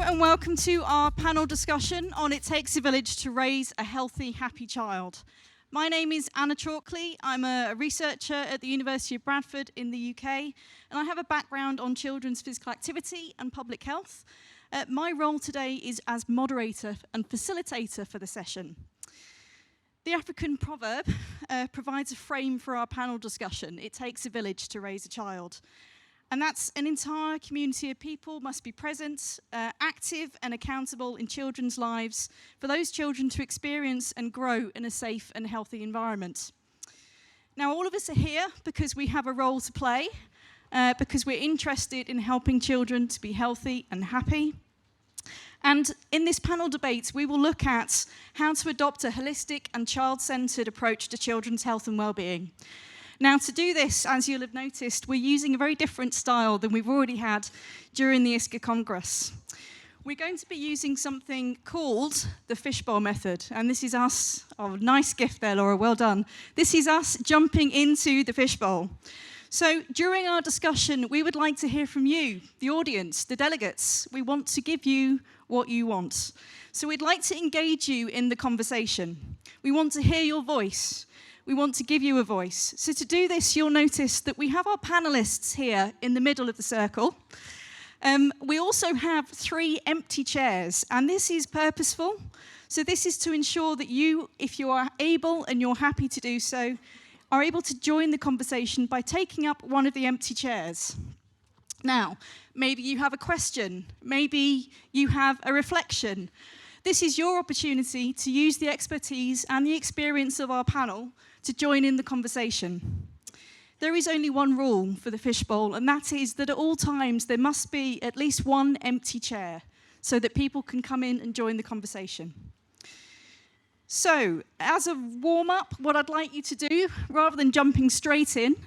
and welcome to our panel discussion on It Takes a Village to Raise a Healthy, Happy Child. My name is Anna Chalkley. I'm a researcher at the University of Bradford in the UK, and I have a background on children's physical activity and public health. My role today is as moderator and facilitator for the session. The African proverb provides a frame for our panel discussion. It takes a village to raise a child. And that's an entire community of people must be present, active and accountable in children's lives for those children to experience and grow in a safe and healthy environment. Now, all of us are here because we have a role to play, because we're interested in helping children to be healthy and happy. And in this panel debate, we will look at how to adopt a holistic and child-centered approach to children's health and well-being. Now, to do this, as you'll have noticed, we're using a very different style than we've already had during the ISCA Congress. We're going to be using something called the fishbowl method, and this is us. Oh, nice gift there, Laura, well done. This is us jumping into the fishbowl. So during our discussion, we would like to hear from you, the audience, the delegates. We want to give you what you want. So we'd like to engage you in the conversation. We want to hear your voice. We want to give you a voice. So to do this, you'll notice that we have our panelists here in the middle of the circle. We also have 3 empty chairs, and this is purposeful. So this is to ensure that you, if you are able and you're happy to do so, are able to join the conversation by taking up one of the empty chairs. Now, maybe you have a question, maybe you have a reflection. This is your opportunity to use the expertise and the experience of our panel to join in the conversation. There is only one rule for the fishbowl, and that is that at all times there must be at least one empty chair so that people can come in and join the conversation. So, as a warm-up, what I'd like you to do, rather than jumping straight in,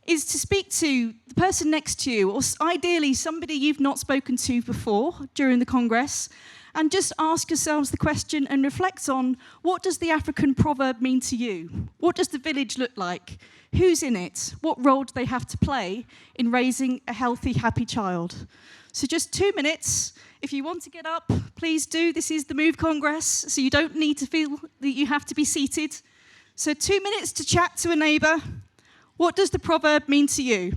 is to speak to the person next to you, or ideally somebody you've not spoken to before during the Congress, and just ask yourselves the question and reflect on, what does the African proverb mean to you? What does the village look like? Who's in it? What role do they have to play in raising a healthy, happy child? So just 2 minutes. If you want to get up, please do. This is the Move Congress, so you don't need to feel that you have to be seated. So 2 minutes to chat to a neighbour. What does the proverb mean to you?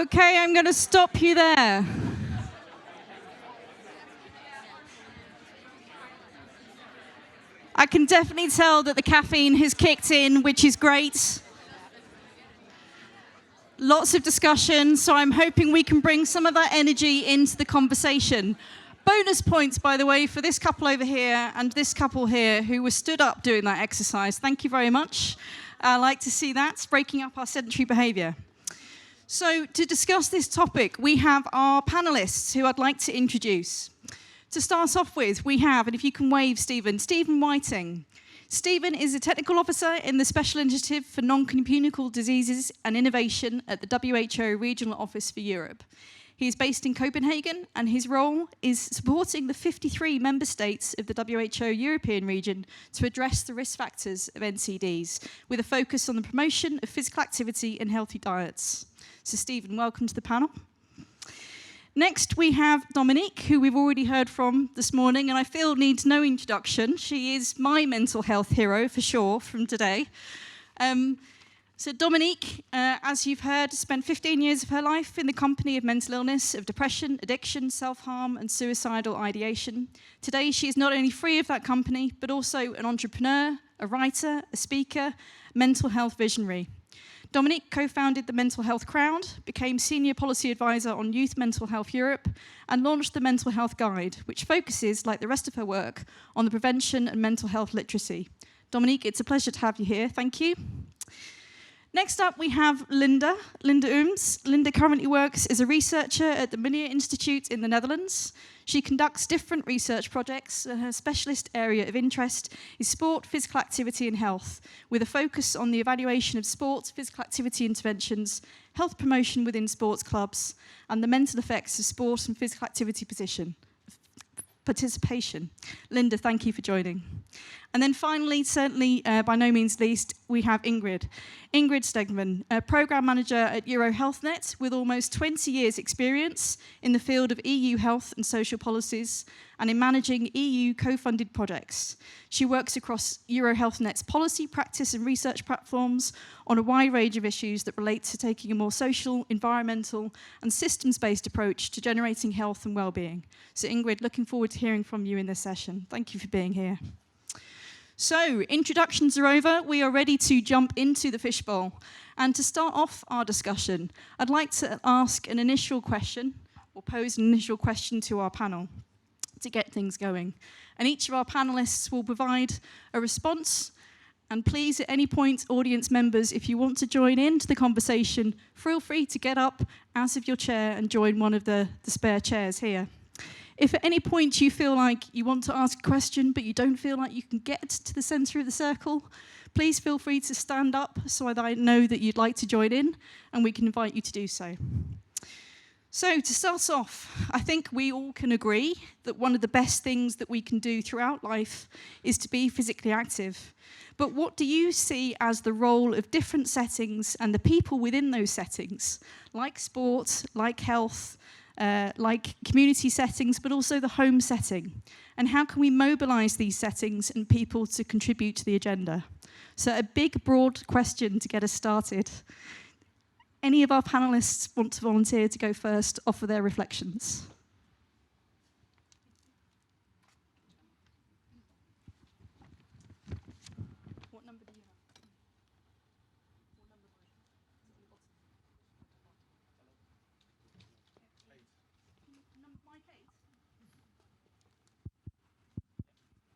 Okay, I'm going to stop you there. I can definitely tell that the caffeine has kicked in, which is great. Lots of discussion, so I'm hoping we can bring some of that energy into the conversation. Bonus points, by the way, for this couple over here and this couple here who were stood up doing that exercise. Thank you very much. I like to see that. It's breaking up our sedentary behaviour. So to discuss this topic, we have our panellists who I'd like to introduce. To start off with, we have, and if you can wave, Stephen Whiting. Stephen is a technical officer in the Special Initiative for Non-Communicable Diseases and Innovation at the WHO Regional Office for Europe. He is based in Copenhagen, and his role is supporting the 53 member states of the WHO European region to address the risk factors of NCDs, with a focus on the promotion of physical activity and healthy diets. So Stephen, welcome to the panel. Next, we have Dominique, who we've already heard from this morning, and I feel needs no introduction. She is my mental health hero, for sure, from today. So Dominique, as you've heard, spent 15 years of her life in the company of mental illness, of depression, addiction, self-harm, and suicidal ideation. Today, she is not only free of that company, but also an entrepreneur, a writer, a speaker, mental health visionary. Dominique co-founded the Mental Health Crowd, became Senior Policy Advisor on Youth Mental Health Europe, and launched the Mental Health Guide, which focuses, like the rest of her work, on the prevention and mental health literacy. Dominique, it's a pleasure to have you here. Thank you. Next up, we have Linda Ooms. Linda currently works as a researcher at the Meunier Institute in the Netherlands. She conducts different research projects, and her specialist area of interest is sport, physical activity and health, with a focus on the evaluation of sport, physical activity interventions, health promotion within sports clubs, and the mental effects of sport and physical activity participation. Linda, thank you for joining. And then finally, certainly by no means least, we have Ingrid. Ingrid Stegman, a programme manager at EuroHealthNet with almost 20 years' experience in the field of EU health and social policies and in managing EU co-funded projects. She works across EuroHealthNet's policy, practice and research platforms on a wide range of issues that relate to taking a more social, environmental and systems-based approach to generating health and well-being. So Ingrid, looking forward to hearing from you in this session. Thank you for being here. So, introductions are over. We are ready to jump into the fishbowl. And to start off our discussion, I'd like to ask an initial question, or pose an initial question to our panel to get things going. And each of our panelists will provide a response. And please, at any point, audience members, if you want to join into the conversation, feel free to get up out of your chair and join one of the spare chairs here. If at any point you feel like you want to ask a question but you don't feel like you can get to the centre of the circle, please feel free to stand up so that I know that you'd like to join in and we can invite you to do so. So to start off, I think we all can agree that one of the best things that we can do throughout life is to be physically active. But what do you see as the role of different settings and the people within those settings, like sport, like health, like community settings, but also the home setting? And how can we mobilise these settings and people to contribute to the agenda? So a big, broad question to get us started. Any of our panellists want to volunteer to go first, offer their reflections? What number do you have? What number? Mic 8?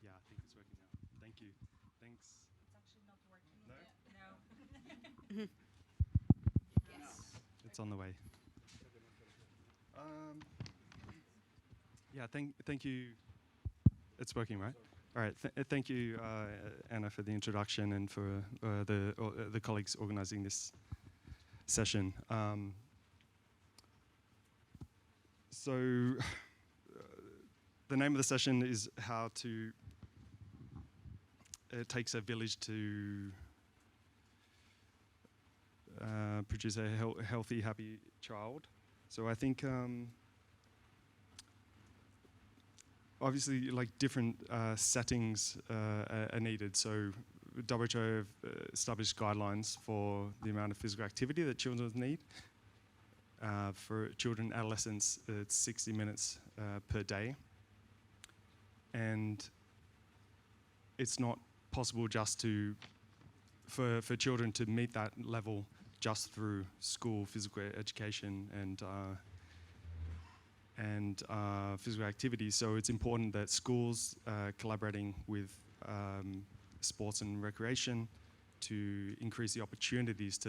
Yeah, I think it's working now. Thank you. Thanks. It's actually not working. No? No. It's on the way. Yeah, thank you. It's working, right? All right. Thank you, Anna, for the introduction and for the colleagues organizing this session. So the name of the session is how to. It takes a village to produce a healthy, happy child. So I think obviously like different settings are needed. So WHO have established guidelines for the amount of physical activity that children need. For children, adolescents, it's 60 minutes per day. And it's not possible just for children to meet that level just through school physical education and physical activity. So it's important that schools collaborating with sports and recreation to increase the opportunities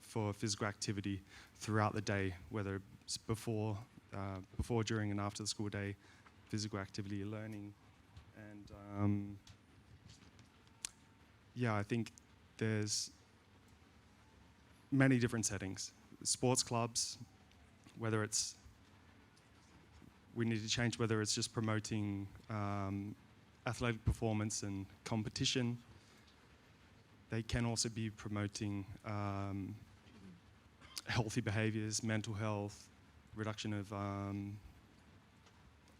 for physical activity throughout the day, whether it's before, during, and after the school day, physical activity learning. And yeah, I think there's many different settings. Sports clubs, whether it's, we need to change whether it's just promoting athletic performance and competition. They can also be promoting healthy behaviors, mental health, reduction of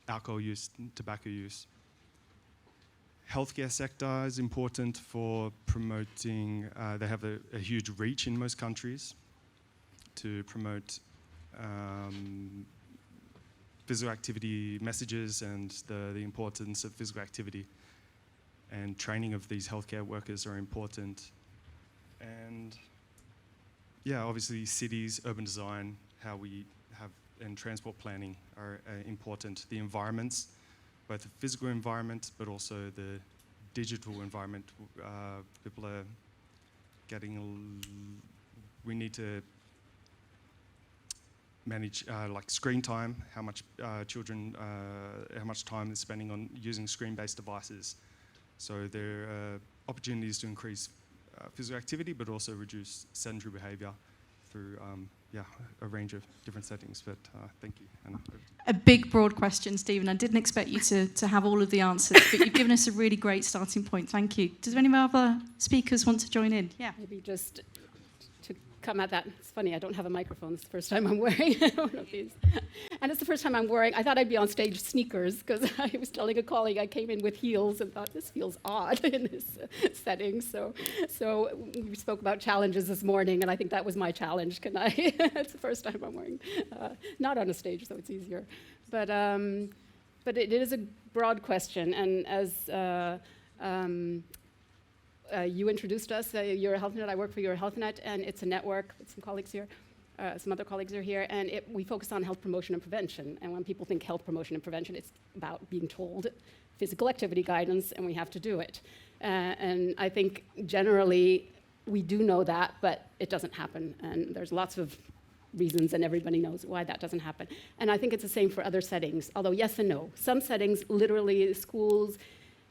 alcohol use, tobacco use. Healthcare sector is important for promoting, they have a huge reach in most countries to promote physical activity messages and the importance of physical activity. And training of these healthcare workers are important. And yeah, obviously cities, urban design, how we have, and transport planning are important. The environments, both the physical environment, but also the digital environment. People are getting, we need to manage like screen time, how much children, how much time they're spending on using screen-based devices. So there are opportunities to increase physical activity, but also reduce sedentary behavior through a range of different settings. But thank you, Anna. A big, broad question, Stephen. I didn't expect you to have all of the answers, but you've given us a really great starting point. Thank you. Does any of our other speakers want to join in? Yeah. Maybe just to come at that. It's funny, I don't have a microphone. It's the first time I'm wearing one of these. And it's the first time I'm wearing, I thought I'd be on stage sneakers, because I was telling a colleague I came in with heels and thought, this feels odd in this setting. So we spoke about challenges this morning, and I think that was my challenge. It's the first time I'm wearing, not on a stage, so it's easier. But it is a broad question, and as you introduced us, you're a HealthNet, I work for your HealthNet, and it's a network with some colleagues here. Some other colleagues are here, and we focus on health promotion and prevention. And when people think health promotion and prevention, it's about being told physical activity guidance, and we have to do it. And I think generally we do know that, but it doesn't happen. And there's lots of reasons, and everybody knows why that doesn't happen. And I think it's the same for other settings, although yes and no. Some settings, literally schools,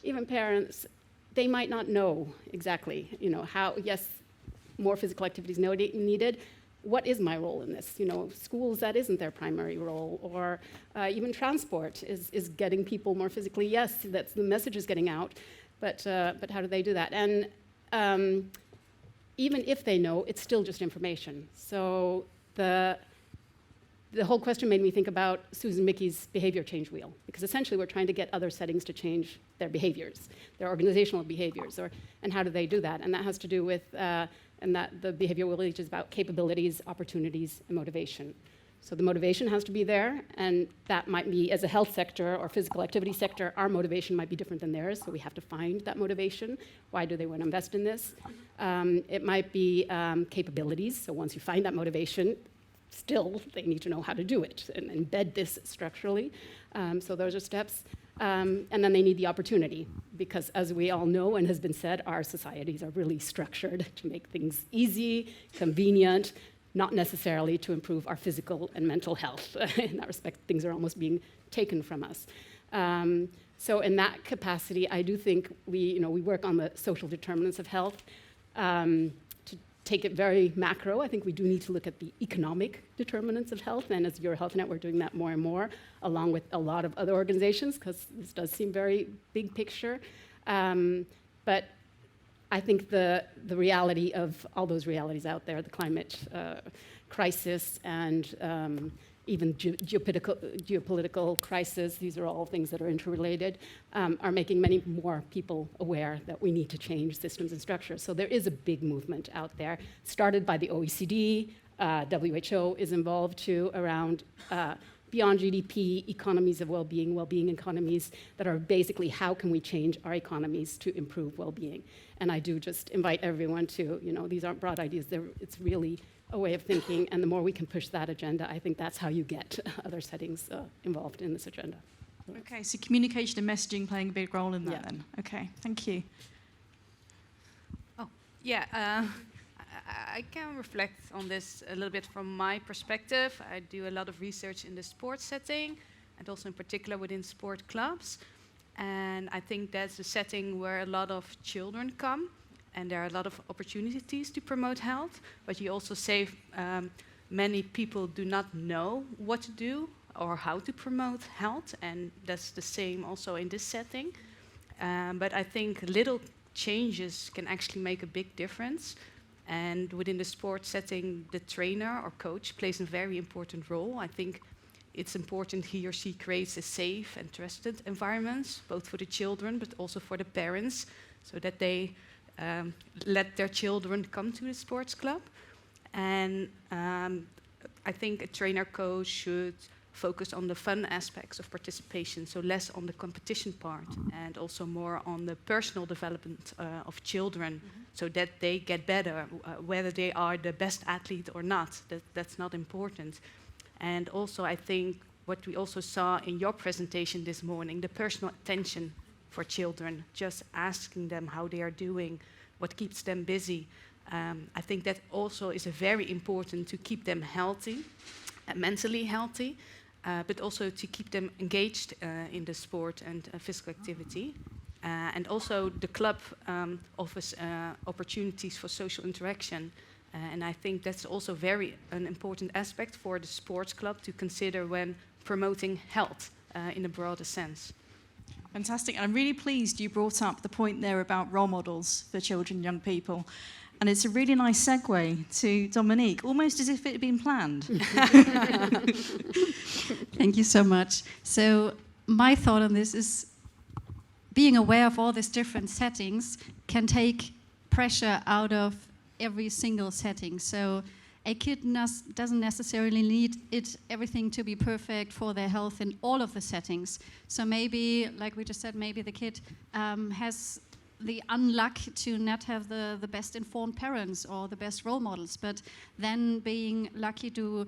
even parents, they might not know exactly, how, yes, more physical activity is needed. What is my role in this? Schools, that isn't their primary role. Or even transport is getting people more physically. Yes, that's the message is getting out, but how do they do that? And even if they know, it's still just information. So the whole question made me think about Susan Mickey's behavior change wheel, because essentially we're trying to get other settings to change their behaviors, their organizational behaviors, and how do they do that? And that has to do with and that the behavior wheel is about capabilities, opportunities, and motivation. So the motivation has to be there, and that might be, as a health sector or physical activity sector, our motivation might be different than theirs, so we have to find that motivation. Why do they want to invest in this? It might be capabilities, so once you find that motivation, still they need to know how to do it and embed this structurally. So those are steps. And then they need the opportunity, because as we all know and has been said, our societies are really structured to make things easy, convenient, not necessarily to improve our physical and mental health. In that respect, things are almost being taken from us. So in that capacity, I do think we work on the social determinants of health. To take it very macro, I think we do need to look at the economic determinants of health, and as your HealthNet, we're doing that more and more, along with a lot of other organizations, because this does seem very big picture. But I think the reality of all those realities out there, the climate crisis and even geopolitical crisis, these are all things that are interrelated, are making many more people aware that we need to change systems and structures. So there is a big movement out there, started by the OECD, WHO is involved too around beyond GDP, economies of well-being, well-being economies that are basically how can we change our economies to improve well-being. And I do just invite everyone to, these aren't broad ideas, it's really a way of thinking, and the more we can push that agenda, I think that's how you get other settings involved in this agenda. Okay, so communication and messaging playing a big role in that then. Okay, thank you. Oh, yeah, I can reflect on this a little bit from my perspective. I do a lot of research in the sports setting, and also in particular within sport clubs. And I think that's a setting where a lot of children come, and there are a lot of opportunities to promote health. But you also say many people do not know what to do or how to promote health, and that's the same also in this setting. But I think little changes can actually make a big difference. And within the sports setting, the trainer or coach plays a very important role. I think it's important he or she creates a safe and trusted environment, both for the children but also for the parents, so that they let their children come to the sports club. And I think a trainer coach should focus on the fun aspects of participation, so less on the competition part, and also more on the personal development of children, so that they get better, whether they are the best athlete or not, that's not important. And also I think what we also saw in your presentation this morning, the personal attention for children, just asking them how they are doing, what keeps them busy. I think that also is very important to keep them healthy, mentally healthy, but also to keep them engaged in the sport and physical activity. And also the club offers opportunities for social interaction. And I think that's also an important aspect for the sports club to consider when promoting health in a broader sense. Fantastic. And I'm really pleased you brought up the point there about role models for children and young people. And it's a really nice segue to Dominique, almost as if it had been planned. Thank you so much. So my thought on this is being aware of all these different settings can take pressure out of every single setting. So a kid doesn't necessarily need everything to be perfect for their health in all of the settings. So maybe, like we just said, maybe the kid has the unluck to not have the best informed parents or the best role models, but then being lucky to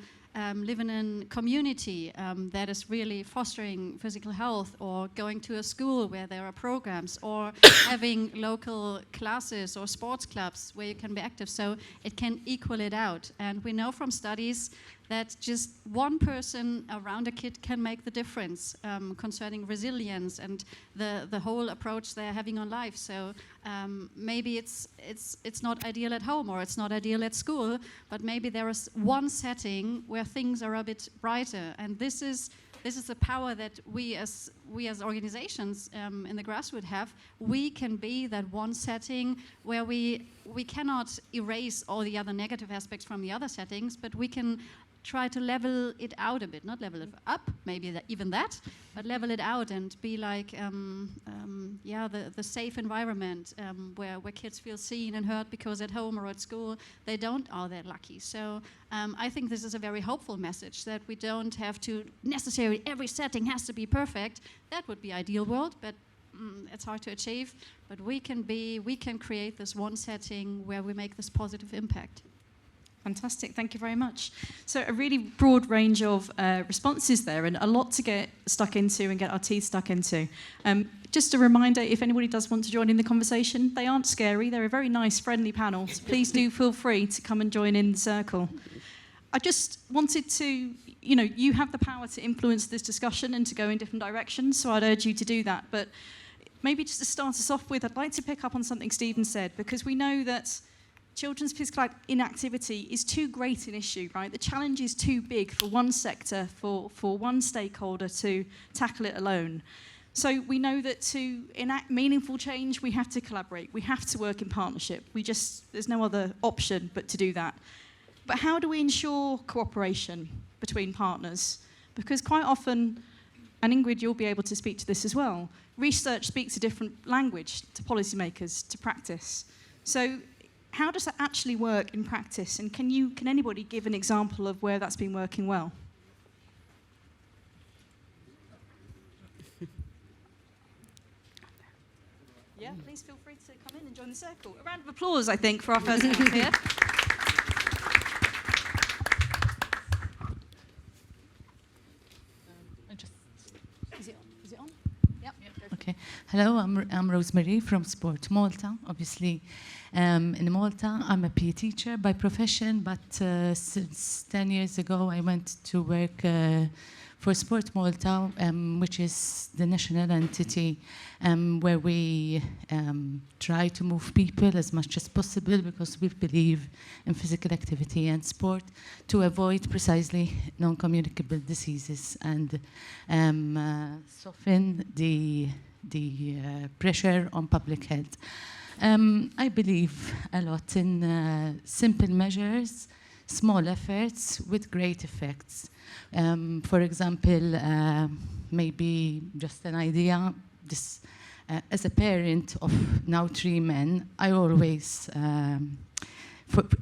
live in a community that is really fostering physical health, or going to a school where there are programs, or having local classes or sports clubs where you can be active, so it can equal it out. And we know from studies that just one person around a kid can make the difference concerning resilience and the whole approach they're having on life. So maybe it's not ideal at home, or it's not ideal at school, but maybe there is one setting where things are a bit brighter. And this is the power that we as organizations in the grassroots have. We can be that one setting where we cannot erase all the other negative aspects from the other settings, but we can try to level it out a bit, not level it up, maybe even that, but level it out and be like, the safe environment where kids feel seen and heard, because at home or at school they are that lucky. So I think this is a very hopeful message, that we don't have to necessarily, every setting has to be perfect. That would be ideal world, but it's hard to achieve. But we can create this one setting where we make this positive impact. Fantastic, thank you very much. So a really broad range of responses there, and a lot to get stuck into and get our teeth stuck into. Just a reminder, if anybody does want to join in the conversation, they aren't scary, they're a very nice, friendly panel, so please do feel free to come and join in the circle. I just wanted to, you have the power to influence this discussion and to go in different directions, so I'd urge you to do that. But maybe just to start us off with, I'd like to pick up on something Stephen said, because we know that children's physical inactivity is too great an issue, right? The challenge is too big for one sector, for one stakeholder to tackle it alone. So we know that to enact meaningful change, we have to collaborate. We have to work in partnership. There's no other option but to do that. But how do we ensure cooperation between partners? Because quite often, and Ingrid, you'll be able to speak to this as well, research speaks a different language to policymakers, to practice. So how does that actually work in practice? And can anybody give an example of where that's been working well? Yeah, please feel free to come in and join the circle. A round of applause, I think, for our first ones here. Is it on? Yep. Okay. Hello, I'm Rosemary from Sport Malta. Obviously, in Malta, I'm a PE teacher by profession, but since 10 years ago, I went to work for Sport Malta, which is the national entity where we try to move people as much as possible, because we believe in physical activity and sport to avoid precisely non-communicable diseases and soften the pressure on public health. I believe a lot in simple measures, small efforts with great effects. For example, maybe just an idea, this, as a parent of now 3 men, I always,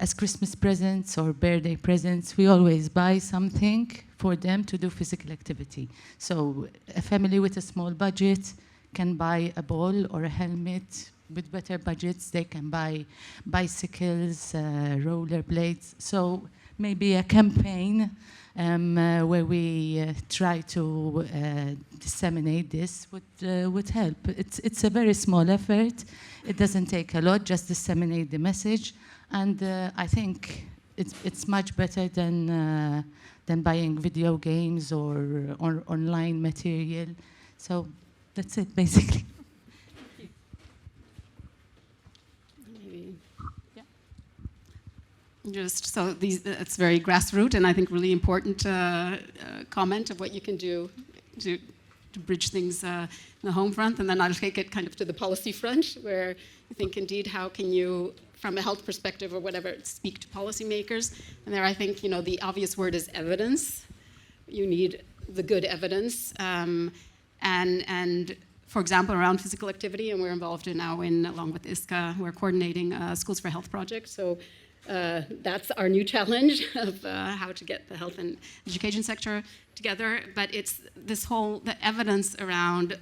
as Christmas presents or birthday presents, we always buy something for them to do physical activity. So a family with a small budget can buy a ball or a helmet. With better budgets, they can buy bicycles, rollerblades. So maybe a campaign where we try to disseminate this would help. It's a very small effort. It doesn't take a lot, just disseminate the message. And I think it's much better than buying video games or online material. So that's it, basically. Just so it's very grassroots, and I think really important comment of what you can do to bridge things in the home front, and then I'll take it kind of to the policy front, where I think indeed how can you, from a health perspective or whatever, speak to policymakers. And there I think the obvious word is evidence. You need the good evidence, and for example, around physical activity, and we're involved along with ISCA, we're coordinating a Schools for Health project. So. That's our new challenge of how to get the health and education sector together. But it's the evidence around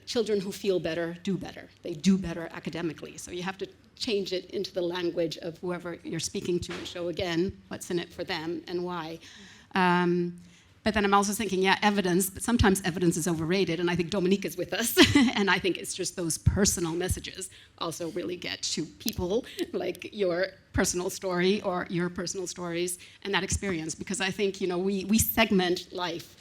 children who feel better do better. They do better academically. So you have to change it into the language of whoever you're speaking to and show again what's in it for them and why. But then I'm also thinking, evidence, but sometimes evidence is overrated, and I think Dominique is with us, and I think it's just those personal messages also really get to people, like your personal story or your personal stories and that experience, because I think, we segment life.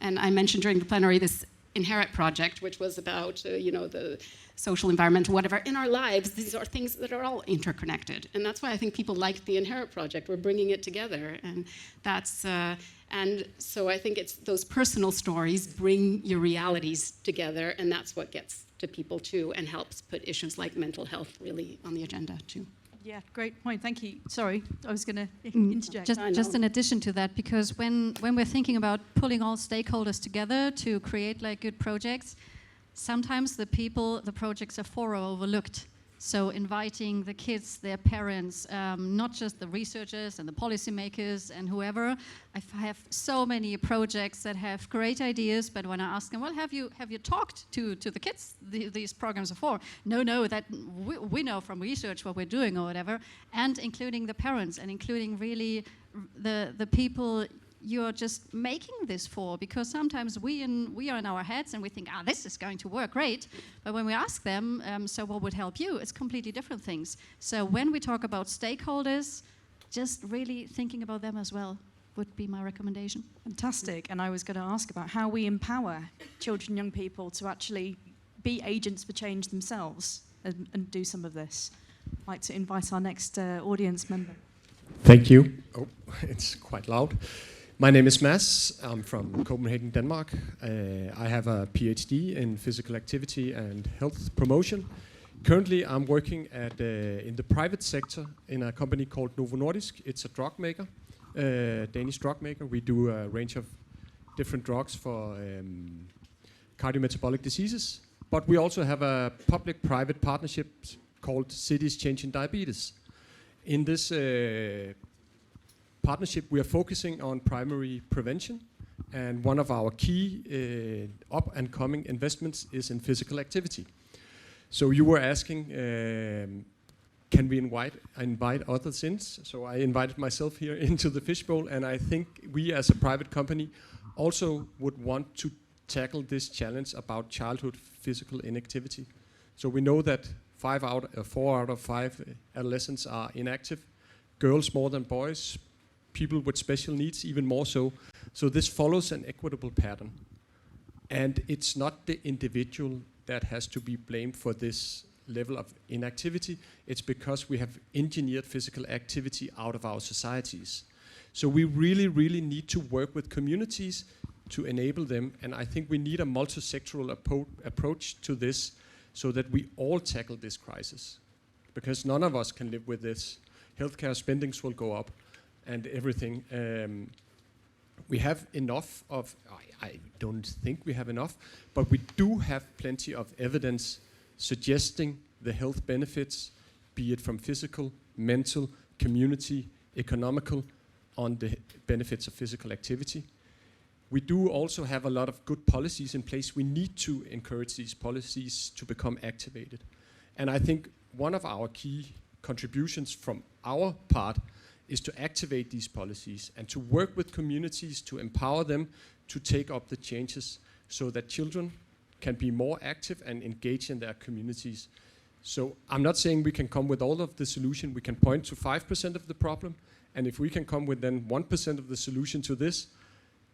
And I mentioned during the plenary this Inherit project, which was about, the social, environmental, whatever. In our lives, these are things that are all interconnected. And that's why I think people like the Inherit project. We're bringing it together. And that's, and so I think it's those personal stories bring your realities together, and that's what gets to people too, and helps put issues like mental health really on the agenda too. Yeah, great point. Thank you. Sorry, I was going to interject. Just in addition to that, because when we're thinking about pulling all stakeholders together to create good projects, sometimes the projects are for are overlooked. So inviting the kids, their parents, not just the researchers and the policymakers and whoever. I have so many projects that have great ideas, but when I ask them, well, have you talked to the kids these programs are for? No, that we know from research what we're doing or whatever, and including the parents and including really the people you're just making this for, because sometimes we are in our heads and we think, this is going to work great. But when we ask them, so what would help you? It's completely different things. So when we talk about stakeholders, just really thinking about them as well would be my recommendation. Fantastic. And I was going to ask about how we empower children, young people to actually be agents for change themselves and do some of this. I'd like to invite our next audience member. Thank you. Oh, it's quite loud. My name is Mads. I'm from Copenhagen, Denmark. I have a PhD in physical activity and health promotion. Currently, I'm working in the private sector in a company called Novo Nordisk. It's a drug maker, Danish drug maker. We do a range of different drugs for cardiometabolic diseases. But we also have a public-private partnership called Cities Changing Diabetes. In this partnership, we are focusing on primary prevention, and one of our key up-and-coming investments is in physical activity. So you were asking, can we invite others in? So I invited myself here into the fishbowl, and I think we as a private company also would want to tackle this challenge about childhood physical inactivity. So we know that 4 out of 5 adolescents are inactive, girls more than boys, people with special needs even more so. So this follows an equitable pattern. And it's not the individual that has to be blamed for this level of inactivity. It's because we have engineered physical activity out of our societies. So we really, really need to work with communities to enable them. And I think we need a multi-sectoral approach to this so that we all tackle this crisis. Because none of us can live with this. Healthcare spendings will go up and everything. We have enough of, I don't think we have enough, but we do have plenty of evidence suggesting the health benefits, be it from physical, mental, community, economical, on the benefits of physical activity. We do also have a lot of good policies in place. We need to encourage these policies to become activated. And I think one of our key contributions from our part is to activate these policies and to work with communities to empower them to take up the changes so that children can be more active and engage in their communities. So I'm not saying we can come with all of the solution. We can point to 5% of the problem. And if we can come with then 1% of the solution to this,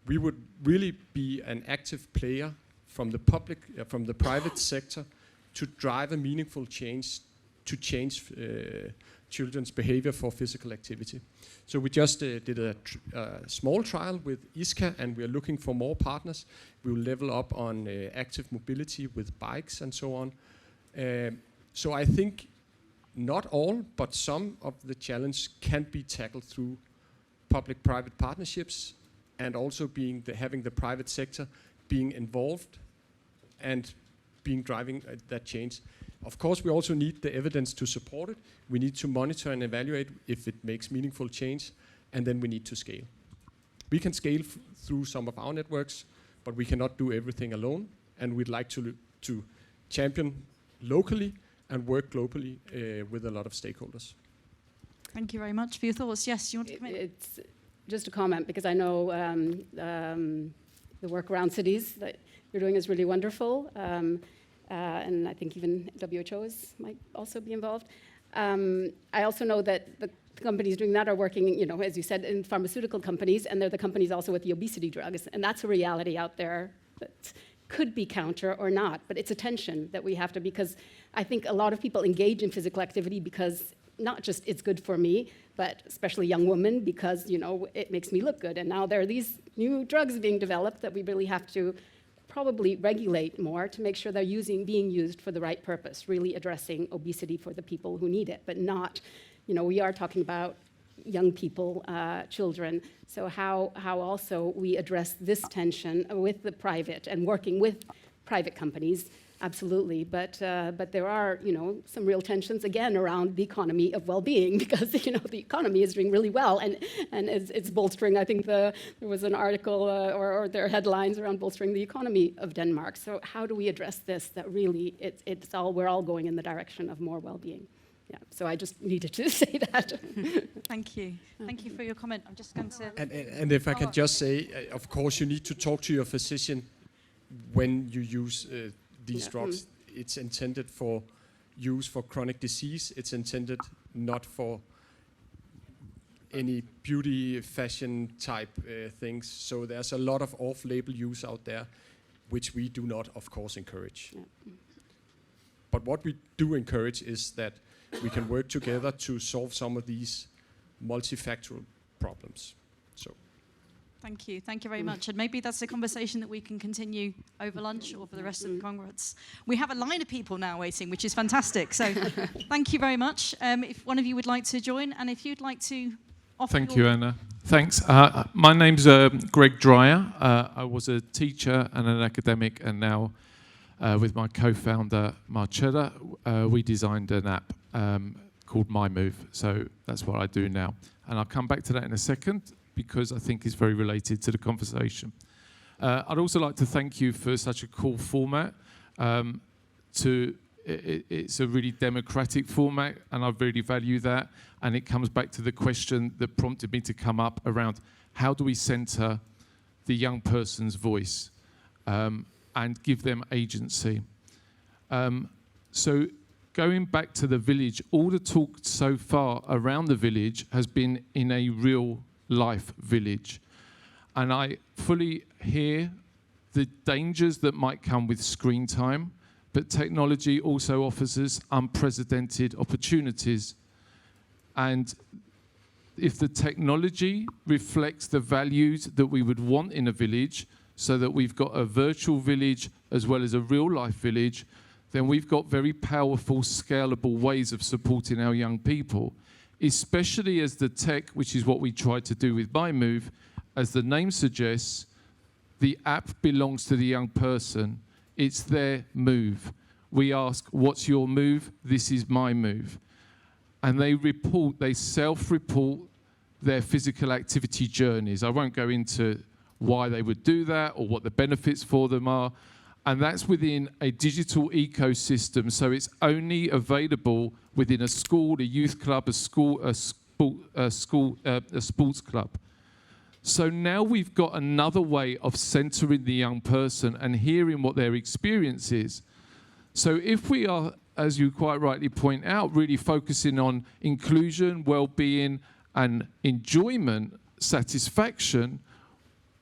we would really be an active player from the public, from the private sector to drive a meaningful change, to change children's behavior for physical activity. So we just did a small trial with ISCA, and we're looking for more partners. We will level up on active mobility with bikes and so on. So I think not all, but some of the challenge can be tackled through public-private partnerships, and also having the private sector being involved and driving that change. Of course, we also need the evidence to support it. We need to monitor and evaluate if it makes meaningful change, and then we need to scale. We can scale through some of our networks, but we cannot do everything alone, and we'd like to champion locally and work globally with a lot of stakeholders. Thank you very much for your thoughts. Yes, you want to come in? It's just a comment, because I know the work around cities that you're doing is really wonderful. And I think even WHO might also be involved. I also know that the companies doing that are working, as you said, in pharmaceutical companies, and they're the companies also with the obesity drugs. And that's a reality out there that could be counter or not, but it's a tension that we have to, because I think a lot of people engage in physical activity because not just it's good for me, but especially young women, because, it makes me look good. And now there are these new drugs being developed that we really have to probably regulate more to make sure they're being used for the right purpose, really addressing obesity for the people who need it, but not, we are talking about young people, children. So how also we address this tension with the private and working with private companies, absolutely. But there are, some real tensions again around the economy of well-being, because the economy is doing really well, and it's bolstering. I think there was an article or there are headlines around bolstering the economy of Denmark. So how do we address this? That really we're all going in the direction of more well-being. Yeah. So I just needed to say that. Thank you. Thank you for your comment. I'm just going to. And if I can just say, of course, you need to talk to your physician when you use these drugs. It's intended for use for chronic disease. It's intended not for any beauty, fashion type things. So there's a lot of off-label use out there, which we do not, of course, encourage. Yeah. But what we do encourage is that we can work together to solve some of these multifactorial problems. So. Thank you. Thank you very much. And maybe that's a conversation that we can continue over lunch or for the rest of the Congress. We have a line of people now waiting, which is fantastic. So thank you very much. If one of you would like to join, and if you'd like to offer. Thank you, Anna. Thanks. My name's Greg Dreyer. I was a teacher and an academic, and now with my co-founder Marcella, we designed an app called My Move. So that's what I do now. And I'll come back to that in a second because I think it's very related to the conversation. I'd also like to thank you for such a cool format. It's a really democratic format, and I really value that. And it comes back to the question that prompted me to come up around how do we center the young person's voice and give them agency. So going back to the village, all the talk so far around the village has been in a real life village. And I fully hear the dangers that might come with screen time, but technology also offers us unprecedented opportunities. And if the technology reflects the values that we would want in a village, so that we've got a virtual village as well as a real life village, then we've got very powerful, scalable ways of supporting our young people, especially as the tech, which is what we try to do with My Move, as the name suggests, the app belongs to the young person. It's their move. We ask, what's your move? This is my move. And they self-report their physical activity journeys. I won't go into why they would do that or what the benefits for them are. And that's within a digital ecosystem. So it's only available within a school, a youth club, a sports club. So now we've got another way of centering the young person and hearing what their experience is. So if we are, as you quite rightly point out, really focusing on inclusion, well-being, and enjoyment, satisfaction,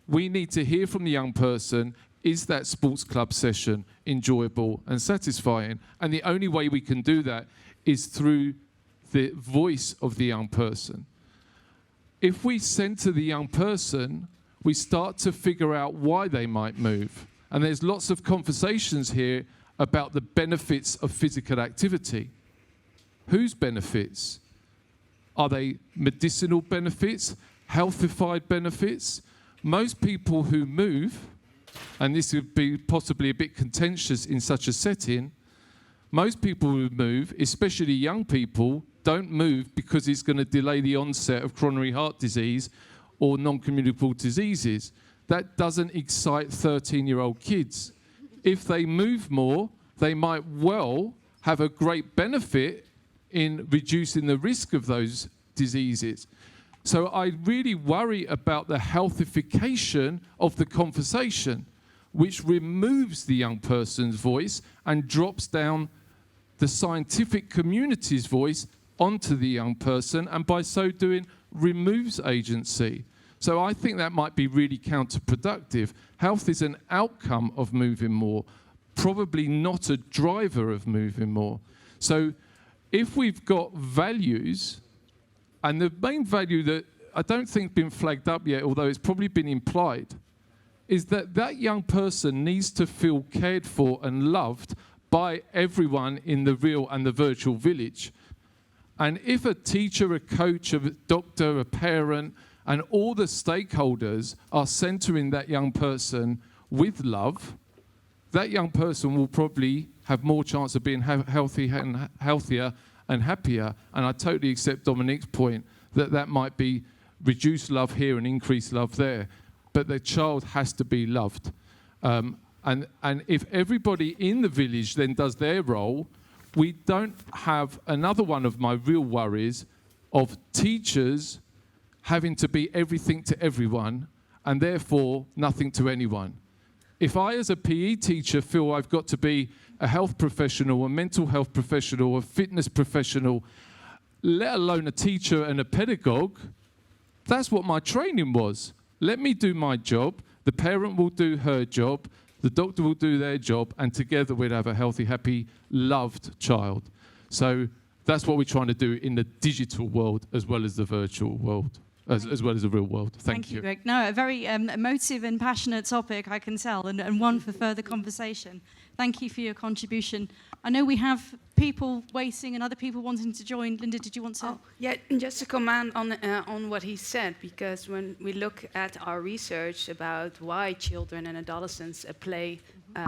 we need to hear from the young person, is that sports club session enjoyable and satisfying? And the only way we can do that is through the voice of the young person. If we center the young person, we start to figure out why they might move. And there's lots of conversations here about the benefits of physical activity. Whose benefits? Are they medicinal benefits, healthified benefits? Most people who move, and this would be possibly a bit contentious in such a setting, most people who move, especially young people, don't move because it's going to delay the onset of coronary heart disease or non-communicable diseases. That doesn't excite 13-year-old kids. If they move more, they might well have a great benefit in reducing the risk of those diseases. So I really worry about the healthification of the conversation, which removes the young person's voice and drops down the scientific community's voice onto the young person, and by so doing, removes agency. So I think that might be really counterproductive. Health is an outcome of moving more, probably not a driver of moving more. So if we've got values, and the main value that I don't think been flagged up yet, although it's probably been implied, is that that young person needs to feel cared for and loved by everyone in the real and the virtual village. And if a teacher, a coach, a doctor, a parent, and all the stakeholders are centering that young person with love, that young person will probably have more chance of being healthier and happier. And I totally accept Dominique's point that that might be reduced love here and increased love there. But the child has to be loved. And if everybody in the village then does their role, we don't have another one of my real worries of teachers having to be everything to everyone and therefore nothing to anyone. If I, as a PE teacher, feel I've got to be a health professional, a mental health professional, a fitness professional, let alone a teacher and a pedagogue, that's what my training was. Let me do my job, the parent will do her job, the doctor will do their job, and together we'd have a healthy, happy, loved child. So that's what we're trying to do in the digital world as well as the virtual world, as well as the real world. Thank you. Greg. No, a very emotive and passionate topic, I can tell, and one for further conversation. Thank you for your contribution. I know we have people waiting and other people wanting to join. Linda, did you want to? Oh, yeah, just to comment on what he said, because when we look at our research about why children and adolescents play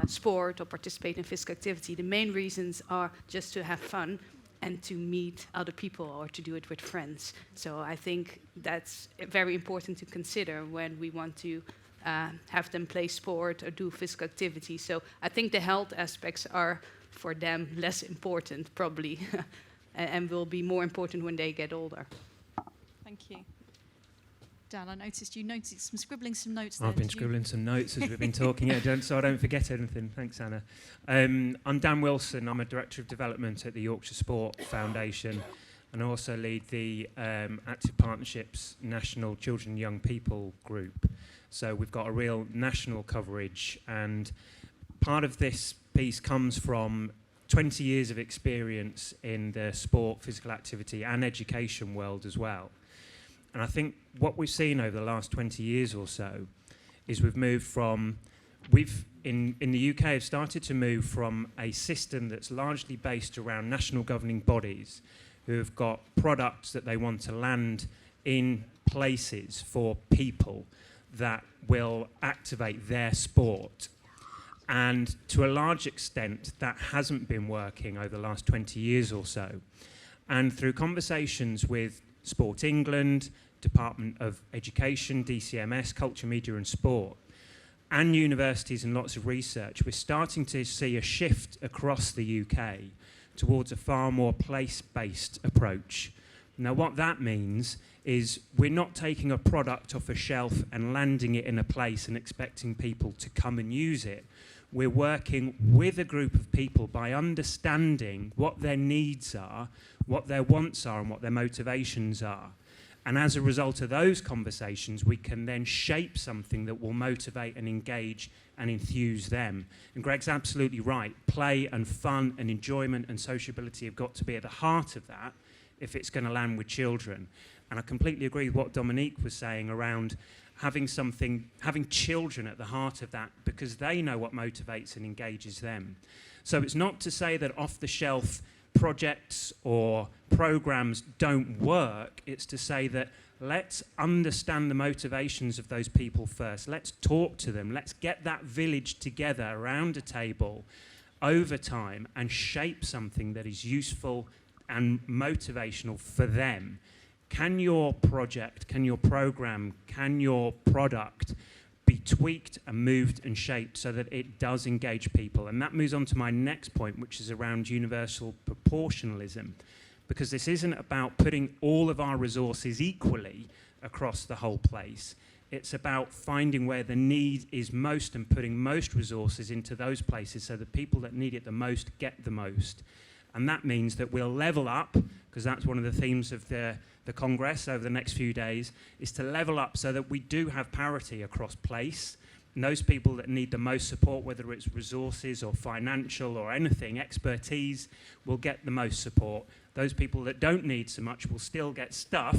sport or participate in physical activity, the main reasons are just to have fun and to meet other people or to do it with friends. So I think that's very important to consider when we want to have them play sport or do physical activity. So I think the health aspects are for them less important probably and will be more important when they get older. Thank you. Dan, I noticed you noticed some scribbling some notes there. I've been scribbling some notes as we've been talking, so I don't forget anything. Thanks, Anna. I'm Dan Wilson. I'm a Director of Development at the Yorkshire Sport Foundation, and I also lead the Active Partnerships National Children and Young People group. So we've got a real national coverage, and part of this piece comes from 20 years of experience in the sport, physical activity and education world as well. And I think what we've seen over the last 20 years or so is we've moved from, in the UK, have started to move from a system that's largely based around national governing bodies who have got products that they want to land in places for people that will activate their sport. And to a large extent, that hasn't been working over the last 20 years or so. And through conversations with Sport England, Department of Education, DCMS, Culture, Media and Sport, and universities and lots of research, we're starting to see a shift across the UK towards a far more place-based approach. Now, what that means is we're not taking a product off a shelf and landing it in a place and expecting people to come and use it. We're working with a group of people by understanding what their needs are, what their wants are, and what their motivations are. And as a result of those conversations, we can then shape something that will motivate and engage and enthuse them. And Greg's absolutely right. Play and fun and enjoyment and sociability have got to be at the heart of that if it's going to land with children. And I completely agree with what Dominique was saying around having children at the heart of that, because they know what motivates and engages them. So it's not to say that off-the-shelf projects or programs don't work. It's to say that let's understand the motivations of those people first. Let's talk to them. Let's get that village together around a table over time and shape something that is useful and motivational for them. Can your project, can your program, can your product be tweaked and moved and shaped so that it does engage people? And that moves on to my next point, which is around universal proportionalism, because this isn't about putting all of our resources equally across the whole place. It's about finding where the need is most and putting most resources into those places so that people that need it the most get the most. And that means that we'll level up, because that's one of the themes of the Congress over the next few days, is to level up so that we do have parity across place. And those people that need the most support, whether it's resources or financial or anything, expertise, will get the most support. Those people that don't need so much will still get stuff,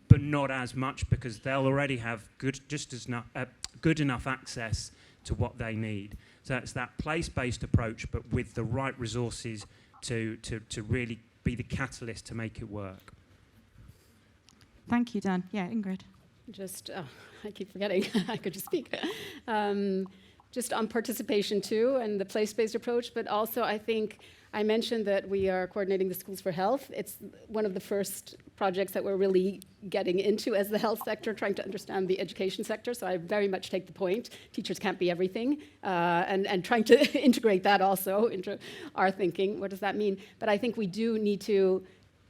but not as much, because they'll already have good enough access to what they need. So it's that place-based approach, but with the right resources to really be the catalyst to make it work. Thank you, Dan. Yeah, Ingrid. I keep forgetting, I could just speak. Just on participation too, and the place-based approach, but also I think I mentioned that we are coordinating the Schools for Health. It's one of the first projects that we're really getting into as the health sector, trying to understand the education sector. So I very much take the point. Teachers can't be everything, and trying to integrate that also into our thinking. What does that mean? But I think we do need to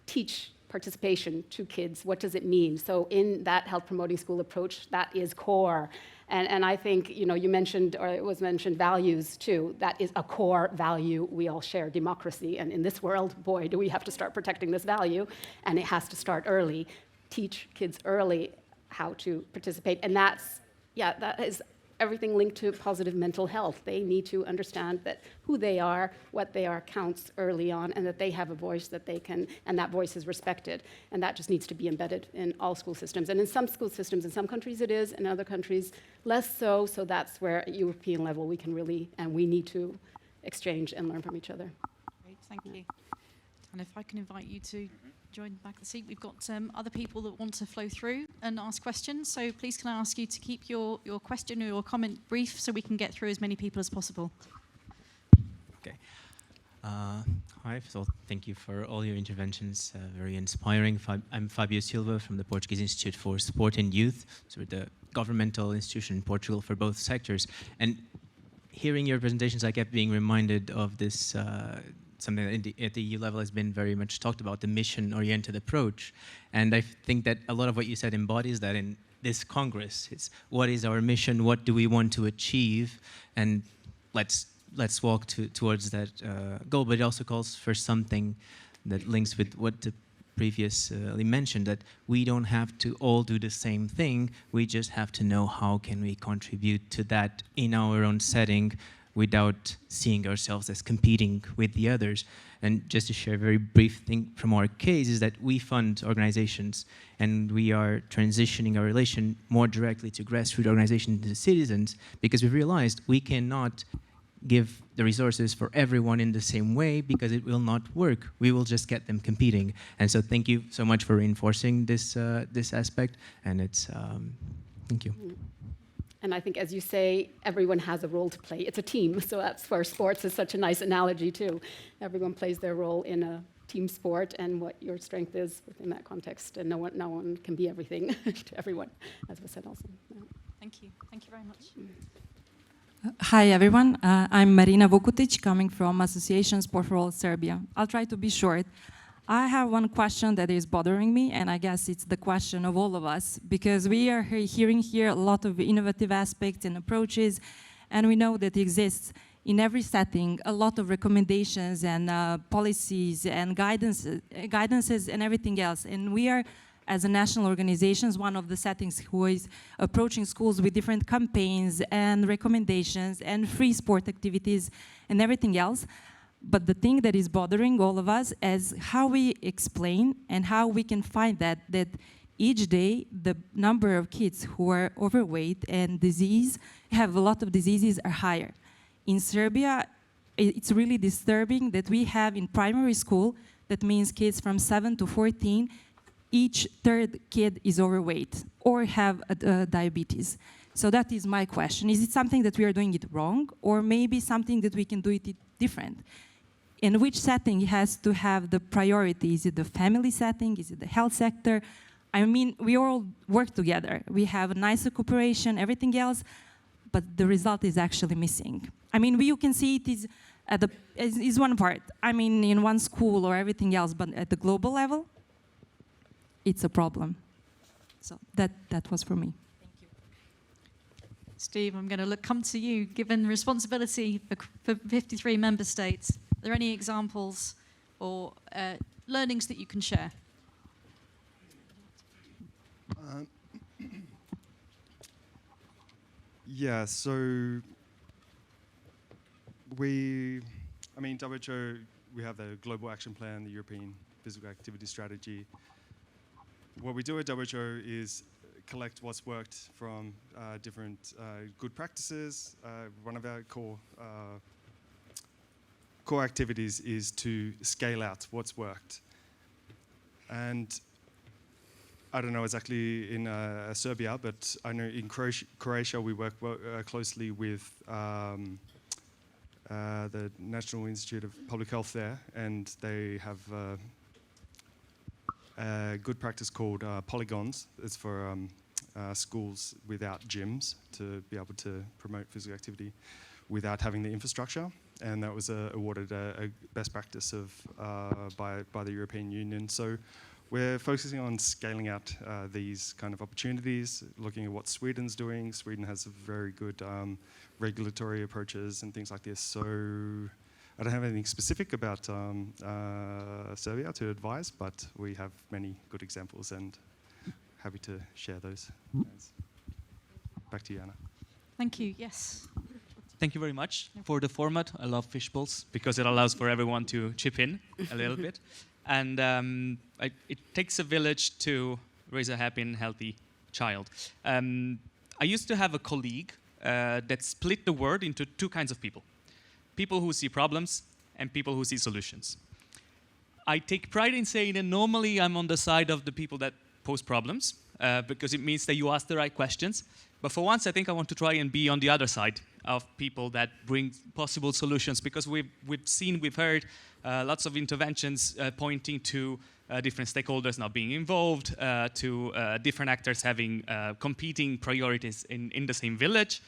teach participation to kids. What does it mean? So in that health promoting school approach, that is core. And I think, you mentioned, or it was mentioned, values too. That is a core value we all share, democracy. And in this world, boy, do we have to start protecting this value. And it has to start early. Teach kids early how to participate. And that is everything linked to positive mental health. They need to understand that who they are, what they are counts early on, and that they have a voice that they can, and that voice is respected. And that just needs to be embedded in all school systems. And in some school systems, in some countries it is, in other countries less so. So that's where at European level we can really, and we need to exchange and learn from each other. Great, thank you. And if I can invite you to join back the seat, we've got other people that want to flow through and ask questions. So please can I ask you to keep your question or your comment brief so we can get through as many people as possible. Okay. Hi, so thank you for all your interventions, very inspiring. I'm Fabio Silva from the Portuguese Institute for Sport and Youth, so we're the governmental institution in Portugal for both sectors. And hearing your presentations, I kept being reminded of this, something that at the EU level has been very much talked about, the mission-oriented approach. And I think that a lot of what you said embodies that in this Congress. It's what is our mission, what do we want to achieve, and let's walk towards that goal. But it also calls for something that links with what the previously mentioned, that we don't have to all do the same thing, we just have to know how can we contribute to that in our own setting without seeing ourselves as competing with the others. And just to share a very brief thing from our case is that we fund organizations and we are transitioning our relation more directly to grassroots organizations and to citizens, because we realized we cannot give the resources for everyone in the same way because it will not work. We will just get them competing. And so thank you so much for reinforcing this this aspect. And it's, thank you. And I think, as you say, everyone has a role to play. It's a team, so that's where sports is such a nice analogy too. Everyone plays their role in a team sport, and what your strength is within that context. And no one can be everything to everyone, as was said also. Yeah. Thank you. Thank you very much. Hi everyone, I'm Marina Vukutic, coming from Association Sport for All Serbia. I'll try to be short. I have one question that is bothering me, and I guess it's the question of all of us, because we are hearing here a lot of innovative aspects and approaches, and we know that exists in every setting a lot of recommendations and policies and guidances and everything else. And we are, as a national organizations, one of the settings who is approaching schools with different campaigns and recommendations and free sport activities and everything else. But the thing that is bothering all of us is how we explain and how we can find that each day the number of kids who are overweight and have a lot of diseases are higher. In Serbia, it's really disturbing that we have in primary school, that means kids from 7 to 14, each third kid is overweight or have diabetes. So that is my question. Is it something that we are doing it wrong, or maybe something that we can do it different? In which setting has to have the priority? Is it the family setting? Is it the health sector? I mean, we all work together. We have a nicer cooperation, everything else, but the result is actually missing. I mean, you can see it is one part. I mean, in one school or everything else, but at the global level, it's a problem. So that was for me. Thank you. Steve, I'm going to come to you. Given responsibility for 53 member states, are there any examples or learnings that you can share? Yeah, so WHO, we have the Global Action Plan, the European Physical Activity Strategy. What we do at WHO is collect what's worked from different good practices. One of our core activities is to scale out what's worked. And I don't know exactly in Serbia, but I know in Croatia we work closely with the National Institute of Public Health there, and they have a good practice called polygons. It's for schools without gyms to be able to promote physical activity without having the infrastructure, and that was awarded a best practice of by the European Union. So we're focusing on scaling out these kind of opportunities, looking at what Sweden's doing. Sweden has a very good regulatory approaches and things like this. So I don't have anything specific about Serbia to advise, but we have many good examples and happy to share those. Back to you, Anna. Thank you. Yes. Thank you very much for the format. I love fishbowls because it allows for everyone to chip in a little bit. And it takes a village to raise a happy and healthy child. I used to have a colleague that split the word into two kinds of people. People who see problems and people who see solutions. I take pride in saying that normally I'm on the side of the people that pose problems, because it means that you ask the right questions. But for once, I think I want to try and be on the other side of people that bring possible solutions, because we've heard lots of interventions pointing to different stakeholders not being involved, to different actors having competing priorities in the same village.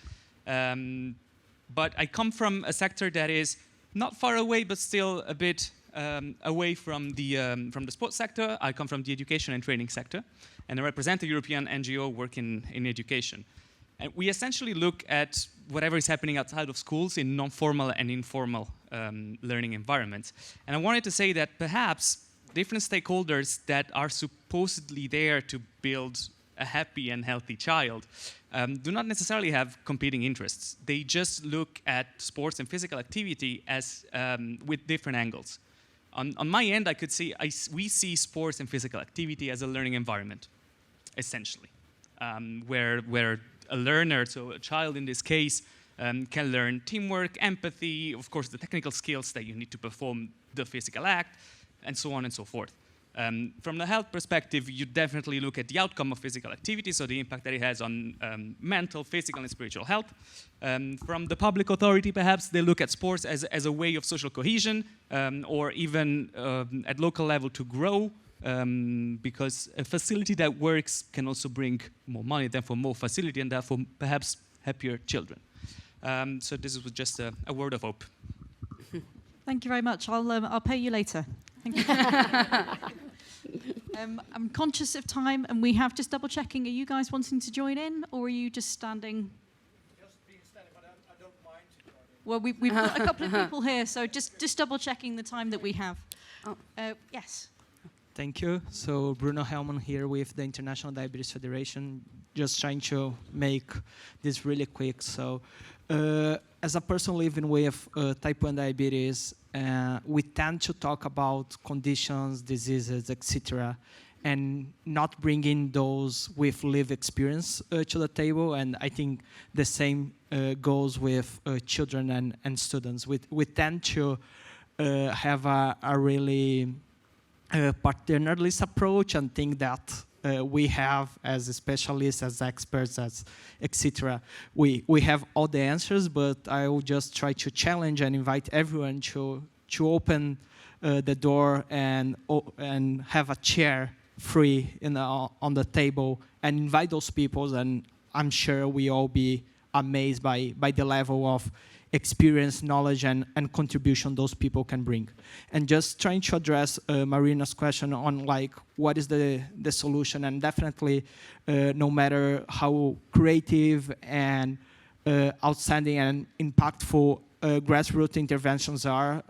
But I come from a sector that is not far away, but still a bit away from the sports sector. I come from the education and training sector, and I represent a European NGO working in education. And we essentially look at whatever is happening outside of schools in non-formal and informal learning environments. And I wanted to say that perhaps different stakeholders that are supposedly there to build a happy and healthy child do not necessarily have competing interests. They just look at sports and physical activity as with different angles. On my end, I could see we see sports and physical activity as a learning environment, essentially, where a learner, so a child in this case, can learn teamwork, empathy, of course, the technical skills that you need to perform the physical act, and so on and so forth. From the health perspective, you definitely look at the outcome of physical activity, so the impact that it has on mental, physical, and spiritual health. From the public authority, perhaps, they look at sports as a way of social cohesion, or even at local level to grow, because a facility that works can also bring more money, therefore more facility, and therefore perhaps happier children. So this was just a word of hope. Thank you very much. I'll pay you later. Thank you. I'm conscious of time, and we have just double checking. Are you guys wanting to join in, or are you just standing? Just being standing, but I don't mind to join in. Well, we've got a couple of people here, so just double checking the time that we have. Oh. Yes. Thank you. So Bruno Hellman here with the International Diabetes Federation. Just trying to make this really quick. So as a person living with type 1 diabetes, we tend to talk about conditions, diseases, etc., and not bringing those with lived experience to the table. And I think the same goes with children and students. We tend to have a really paternalist approach and think that we have, as specialists, as experts, as etc., we have all the answers, but I will just try to challenge and invite everyone to open the door and have a chair free on the table and invite those people, and I'm sure we all be amazed by the level of experience, knowledge, and contribution those people can bring. And just trying to address Marina's question on like what is the solution, and definitely no matter how creative and outstanding and impactful grassroots interventions are,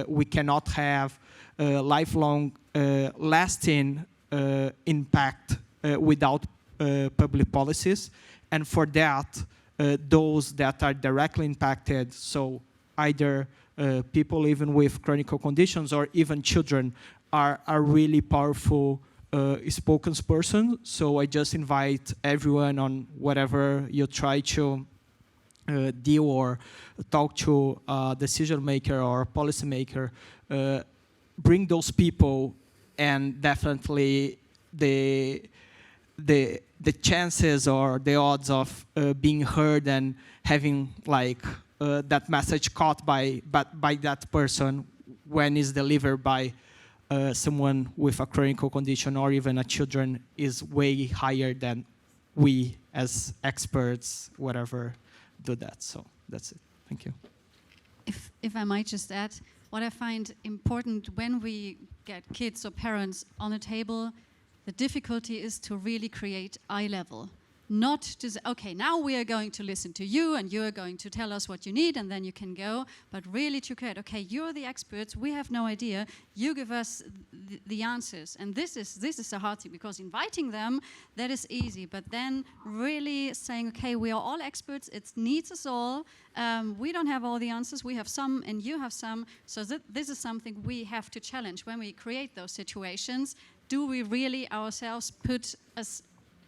we cannot have lifelong lasting impact without public policies. And for that, those that are directly impacted, so either people living with chronic conditions or even children, are really powerful spokesperson. So I just invite everyone on whatever you try to deal or talk to a decision maker or policy maker, bring those people, and definitely the chances or the odds of being heard and having like that message caught by that person when it's delivered by someone with a chronic condition or even a children is way higher than we as experts, whatever, do that. So that's it. Thank you. If I might just add, what I find important when we get kids or parents on a table, the difficulty is to really create eye level. Not to say, okay, now we are going to listen to you and you are going to tell us what you need and then you can go, but really to create, okay, you're the experts, we have no idea, you give us the answers. And this is a hard thing, because inviting them, that is easy, but then really saying, okay, we are all experts, it needs us all, we don't have all the answers, we have some and you have some, so this is something we have to challenge when we create those situations. Do we really ourselves put us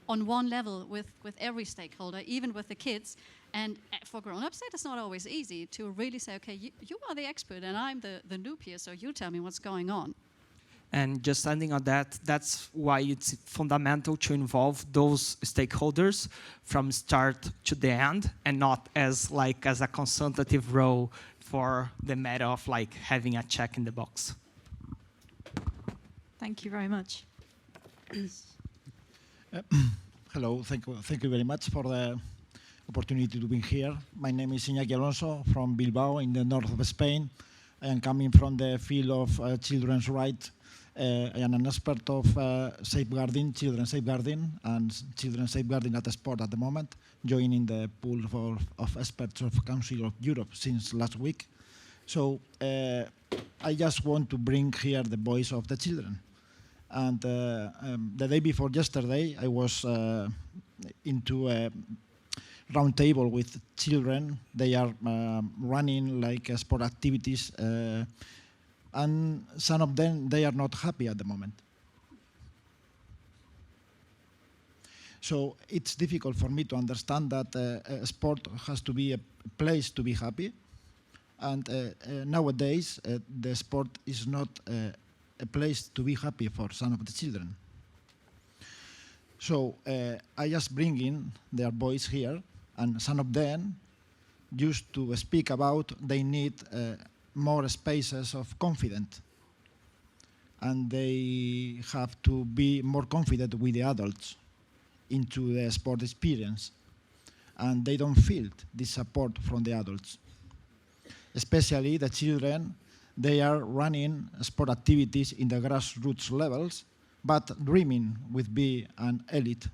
on one level with every stakeholder, even with the kids? And for grown-ups, that is not always easy to really say, okay, you are the expert and I'm the noob here, so you tell me what's going on. And just ending on that, that's why it's fundamental to involve those stakeholders from start to the end, and not as a consultative role for the matter of like having a check in the box. Thank you very much. Hello, thank you very much for the opportunity to be here. My name is Iñaki Alonso from Bilbao in the north of Spain. I am coming from the field of children's rights. I am an expert of safeguarding, children safeguarding, and children safeguarding at the sport at the moment, joining the pool of experts of Council of Europe since last week. So I just want to bring here the voice of the children. And the day before yesterday, I was into a round table with children. They are running like sport activities, and some of them, they are not happy at the moment. So it's difficult for me to understand that sport has to be a place to be happy. And nowadays, the sport is not a place to be happy for some of the children. So I just bring in their voice here, and some of them used to speak about they need more spaces of confidence, and they have to be more confident with the adults into the sport experience, and they don't feel this support from the adults. Especially the children, they are running sport activities in the grassroots levels, but dreaming with being an elite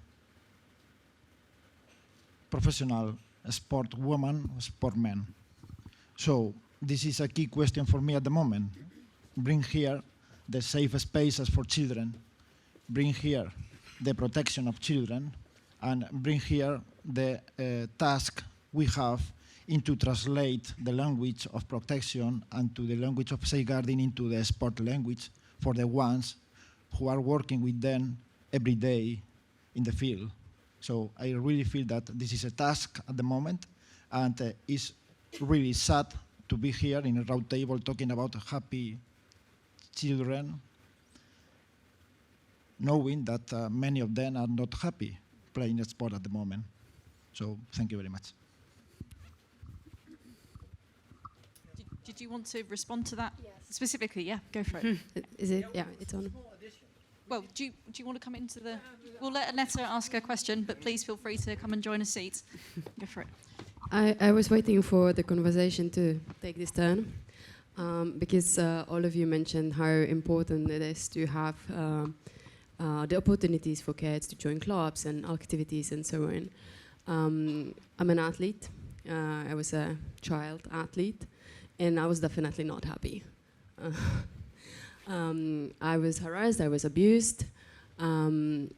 professional sport woman, sport man. So this is a key question for me at the moment. Bring here the safe spaces for children, bring here the protection of children, and bring here the task we have into translate the language of protection and to the language of safeguarding into the sport language for the ones who are working with them every day in the field. So I really feel that this is a task at the moment, and it's really sad to be here in a round table talking about happy children, knowing that many of them are not happy playing a sport at the moment. So thank you very much. Did you want to respond to that specifically? Yeah, go for it. Is it? Yeah, it's on. Well, do you want to come into the... We'll let Annetta ask her question, but please feel free to come and join a seat. Go for it. I was waiting for the conversation to take this turn, because all of you mentioned how important it is to have the opportunities for kids to join clubs and activities and so on. I'm an athlete. I was a child athlete, and I was definitely not happy. I was harassed, I was abused, and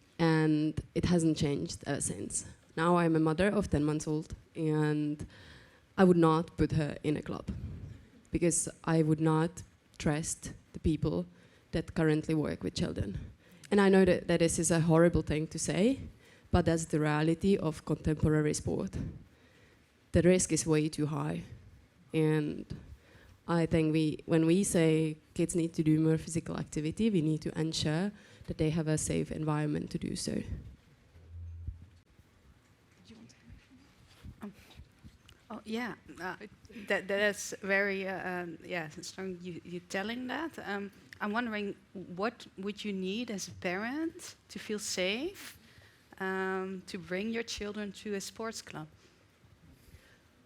it hasn't changed ever since. Now I'm a mother of 10 months old, and I would not put her in a club because I would not trust the people that currently work with children. And I know that this is a horrible thing to say, but that's the reality of contemporary sport. The risk is way too high, and I think when we say kids need to do more physical activity, we need to ensure that they have a safe environment to do so. Oh yeah, that's very strong. You telling that. I'm wondering, what would you need as a parent to feel safe to bring your children to a sports club?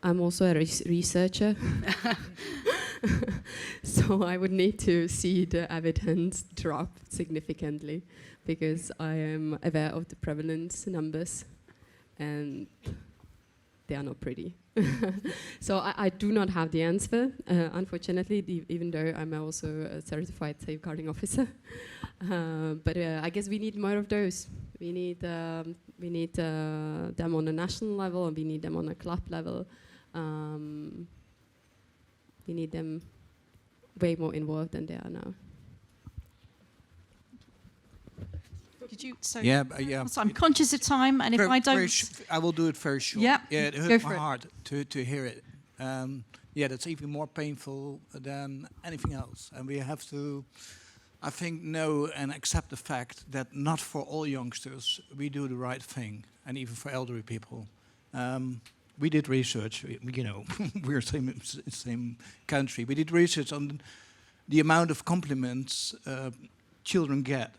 I'm also a researcher, so I would need to see the evidence drop significantly because I am aware of the prevalence numbers and they are not pretty. So I do not have the answer, unfortunately, even though I'm also a certified safeguarding officer. But I guess we need more of those. We need them on a national level, and we need them on a club level. We need them way more involved than they are now. Did you? So yeah. So I'm conscious of time, and if I don't, I will do it very short. Yeah, it go hurt for my it. heart to hear it. Yeah, that's even more painful than anything else, and we have to I think know and accept the fact that not for all youngsters we do the right thing, and even for elderly people. We did research, you know, we're same country. We did research on the amount of compliments children get.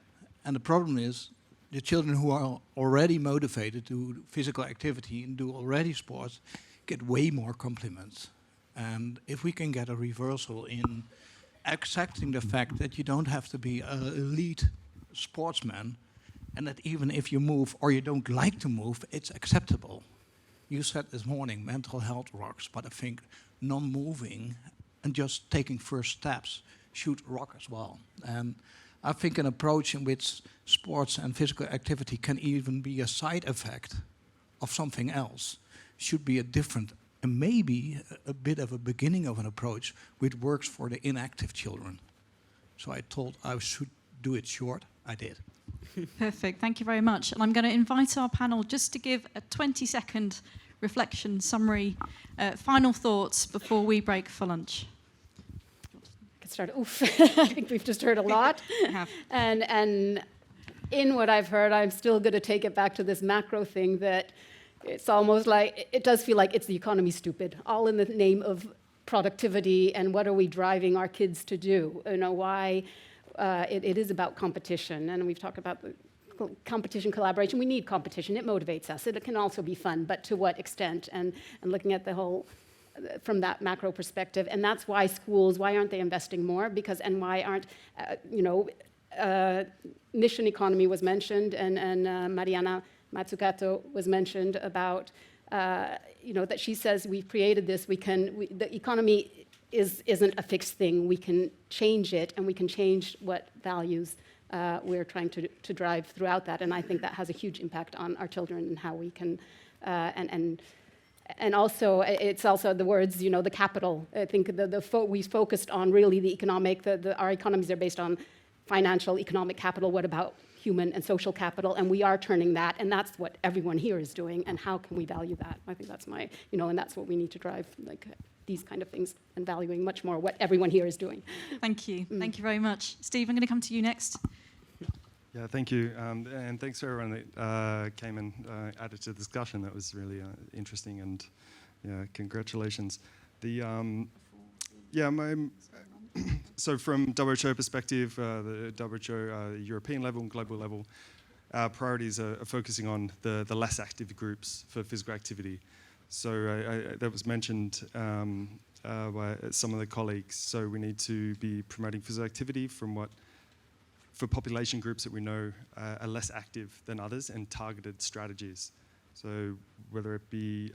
And the problem is, the children who are already motivated to do physical activity and do already sports get way more compliments. And if we can get a reversal in accepting the fact that you don't have to be an elite sportsman, and that even if you move or you don't like to move, it's acceptable. You said this morning, mental health rocks, but I think non-moving and just taking first steps should rock as well. And I think an approach in which sports and physical activity can even be a side effect of something else should be a different, and maybe a bit of a beginning of an approach which works for the inactive children. So I thought I should do it short. I did. Perfect, thank you very much. And I'm going to invite our panel just to give a 20-second reflection, summary, final thoughts before we break for lunch. Get started. Oof, I think we've just heard a lot. And in what I've heard, I'm still going to take it back to this macro thing that it's almost like, it does feel like it's the economy stupid, all in the name of productivity and what are we driving our kids to do? You know, why it is about competition. And we've talked about the competition, collaboration. We need competition. It motivates us. It can also be fun, but to what extent? And looking at the whole, from that macro perspective. And that's why schools, why aren't they investing more? Because, and why aren't, mission economy was mentioned, and Mariana Mazzucato was mentioned about, that she says we've created this, the economy isn't a fixed thing. We can change it, and we can change what values we're trying to drive throughout that. And I think that has a huge impact on our children and how we can, and also, it's also the words, the capital. I think we focused on really the economic, our economies are based on financial, economic capital. What about human and social capital? And we are turning that, and that's what everyone here is doing, and how can we value that? I think that's my, and that's what we need to drive, like these kind of things, and valuing much more what everyone here is doing. Thank you. Thank you very much. Steve, I'm going to come to you next. Yeah, thank you. And thanks to everyone that came and added to the discussion. That was really interesting, and congratulations. So from WHO perspective, the WHO European level and global level, our priorities are focusing on the less active groups for physical activity. So that was mentioned by some of the colleagues. So we need to be promoting physical activity for population groups that we know are less active than others, and targeted strategies. So whether it be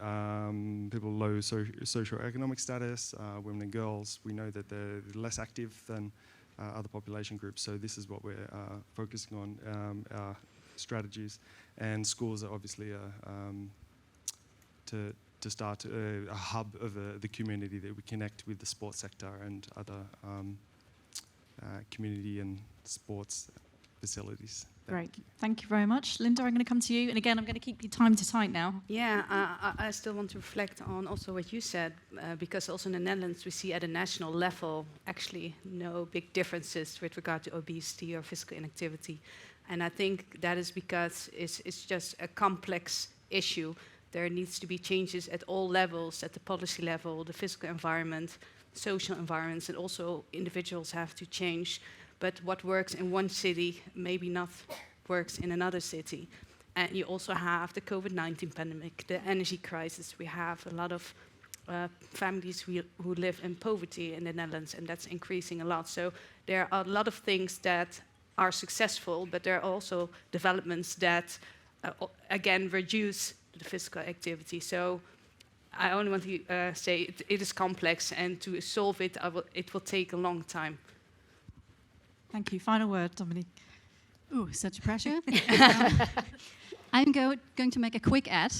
people low socioeconomic status, women and girls, we know that they're less active than other population groups. So this is what we're focusing on, our strategies. And schools are obviously to start a hub of the community that we connect with the sports sector and other community and sports facilities. Great. Thank you very much. Linda, I'm going to come to you. And again, I'm going to keep you time to tight now. Yeah, I still want to reflect on also what you said, because also in the Netherlands, we see at a national level actually no big differences with regard to obesity or physical inactivity. And I think that is because it's just a complex issue. There needs to be changes at all levels, at the policy level, the physical environment, social environments, and also individuals have to change. But what works in one city maybe not works in another city. And you also have the COVID-19 pandemic, the energy crisis. We have a lot of families who live in poverty in the Netherlands, and that's increasing a lot. So there are a lot of things that are successful, but there are also developments that, again, reduce the physical activity. So I only want to say it is complex, and to solve it, it will take a long time. Thank you. Final word, Dominique. Ooh, such pressure. I'm going to make a quick ad.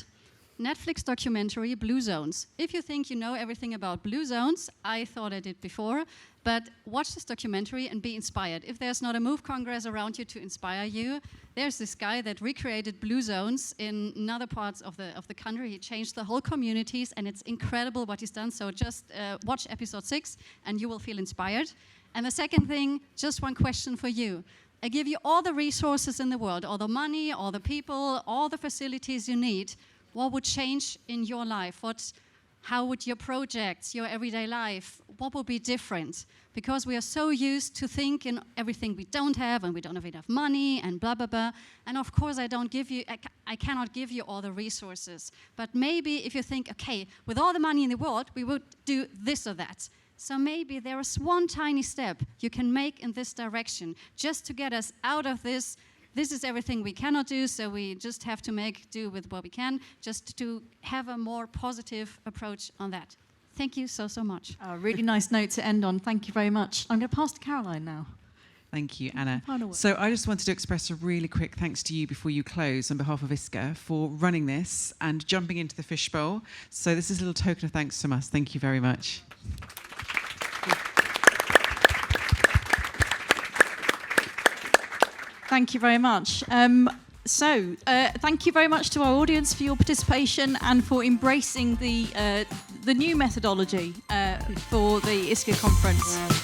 Netflix documentary Blue Zones. If you think you know everything about blue zones, I thought I did before, but watch this documentary and be inspired. If there's not a Move Congress around you to inspire you, there's this guy that recreated blue zones in other parts of the country. He changed the whole communities, and it's incredible what he's done. So just watch episode 6 and you will feel inspired. And the second thing, just one question for you. I give you all the resources in the world, all the money, all the people, all the facilities you need. What would change in your life? How would your projects, your everyday life, what would be different? Because we are so used to think in everything we don't have, and we don't have enough money, and blah, blah, blah. And of course, I cannot give you all the resources. But maybe if you think, okay, with all the money in the world, we would do this or that. So maybe there is one tiny step you can make in this direction, just to get us out of this. This is everything we cannot do, so we just have to make do with what we can, just to have a more positive approach on that. Thank you so much. A really nice note to end on. Thank you very much. I'm going to pass to Caroline now. Thank you, Anna. Final word. So I just wanted to express a really quick thanks to you before you close on behalf of ISCA for running this and jumping into the fishbowl. So this is a little token of thanks from us. Thank you very much. Thank you very much. Thank you very much to our audience for your participation and for embracing the new methodology for the ISCA conference.